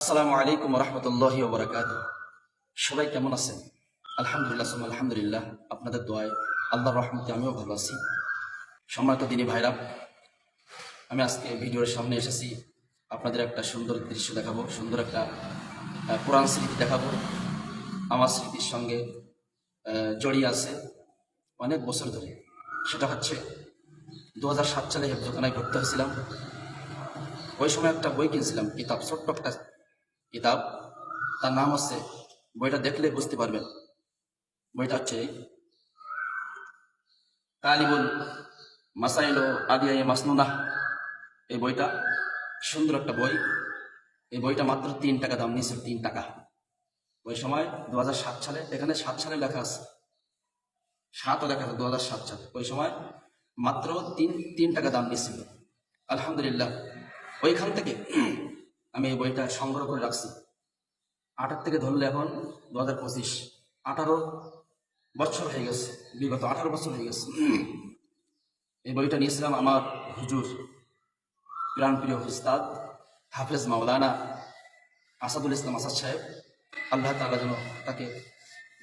আসসালামু আলাইকুম রহমতুল্লাহি ওয়া বারাকাতুহু। সবাই কেমন আছেন? আলহামদুলিল্লাহ সুম্মা আলহামদুলিল্লাহ, আপনাদের দোয়ায় আল্লাহর রহমতে আমিও ভালো আছি। সম্মানিত দিনী ভাইরা, আমি আজকে ভিডিওর সামনে এসেছি আপনাদের একটা সুন্দর দৃশ্য দেখাবো, সুন্দর একটা কোরআন স্মৃতি দেখাবো। আমার স্মৃতির সঙ্গে জড়িয়ে আছে অনেক বছর ধরে। সেটা হচ্ছে 2007 সালে হেফজখানায় ভর্তি হয়েছিলাম। ওই সময় একটা বই কিনছিলাম, কিতাব, ছোট্ট একটা কিতাব। তার নাম হচ্ছে, বইটা দেখলে বুঝতে পারবেন, বইটা হচ্ছে তালিবুল মাসাইল আদিয়া মাসনুনা। এই বইটা সুন্দর একটা বই। এই বইটা মাত্র 3 টাকা দাম নিয়েছিল, 3 টাকা। ওই সময় 2007 সালে, এখানে 7 সালে লেখা আছে, 7ও লেখা আছে 2007 সালে। ওই সময় মাত্র তিন টাকা দাম নিয়েছিল। আলহামদুলিল্লাহ, ওইখান থেকে আমি এই বইটা সংগ্রহ করে রাখছি। 8 থেকে ধরলে এখন 2025, 18 বছর হয়ে গেছে, বিগত 18 বছর হয়ে গেছে। এই বইটা নিয়েছিলাম আমার হুজুর, প্রাণপ্রিয় উস্তাদ হাফেজ মাওলানা আসাদুল ইসলাম আসাদ সাহেব। আল্লাহ তাআলা যেন তাকে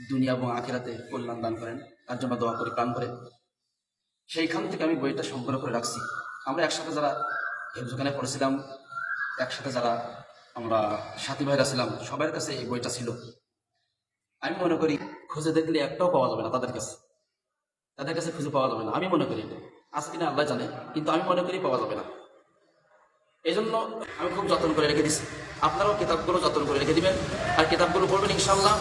দুনিয়া এবং আখিরাতে কল্যাণ দান করেন, তার জন্য দোয়া করি প্রাণ করে। সেইখান থেকে আমি বইটা সংগ্রহ করে রাখছি। আমরা একসাথে যারা হেফজখানায় পড়েছিলাম, একসাথে যারা আমরা সাথী ভাইরা ছিলাম, সবার কাছে এই বইটা ছিল। আমি মনে করি খুঁজে দেখলে একটাও পাওয়া যাবে না তাদের কাছে খুঁজে পাওয়া যাবে না। আমি মনে করি, আজ কিনা আল্লাহ জানে, কিন্তু আমি মনে করি পাওয়া যাবে না। এই জন্য আমি খুব যত্ন করে রেখে দিচ্ছি। আপনারাও কিতাবগুলো যত্ন করে রেখে দিবেন, আর কিতাবগুলো পড়বেন ইনশাল্লাহ।